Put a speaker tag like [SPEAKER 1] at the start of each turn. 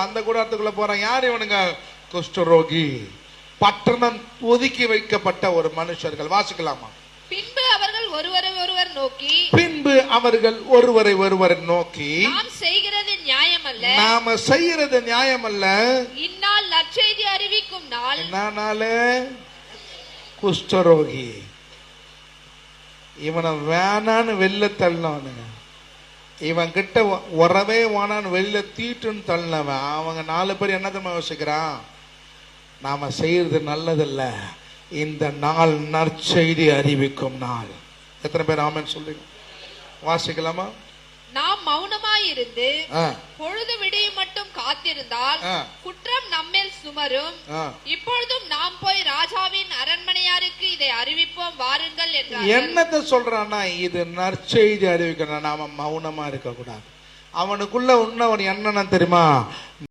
[SPEAKER 1] அந்த கூடாரத்துக்குள்ள போறான். யார் இவனுங்க? குஷ்டரோகி, பட்டணம் ஒதுக்கி வைக்கப்பட்ட ஒரு மனுஷர்கள். வாசிக்கலாமா?
[SPEAKER 2] பின்பு அவர்கள் ஒருவரை ஒருவர் நோக்கி நாம் செய்கிறது நியாயமல்ல, இந்நாள் நற்செய்தி அறிவிக்கும் நாள்.
[SPEAKER 1] என்ன? குஷ்டரோகி இவனை வேணான்னு வெளில தள்ளினவனுங்க. இவன் கிட்ட உறவே வேணான்னு வெளியில தீட்டுன்னு தள்ளினவன். அவங்க 4 பேர் என்ன தெரியுமா யோசிக்கிறான்? நாம செய்யறது நல்லதில்ல, இந்த நாள் நற்செய்தி அறிவிக்கும் நாள். எத்தனை பேர் ஆமென் சொல்லுங்க? வாசிக்கலாமா?
[SPEAKER 2] நாம் மௌனமாயிருந்து பொழுது விடியும் மட்டும் காத்திருந்தால் குற்றம் நம்மேல் சுமரும். இப்பொழுதும் நாம் போய் ராஜாவின் அரண்மனையாருக்கு இதை அறிவிப்போம், வாருங்கள் என்றார்.
[SPEAKER 1] என்னத்தை சொல்றான்னா, இது நற்செய்தி அறிவிக்கணும், நாம மௌனமா இருக்க கூடாது. அவனுக்குள்ள உன்னவன் என்னன்னு தெரியுமா?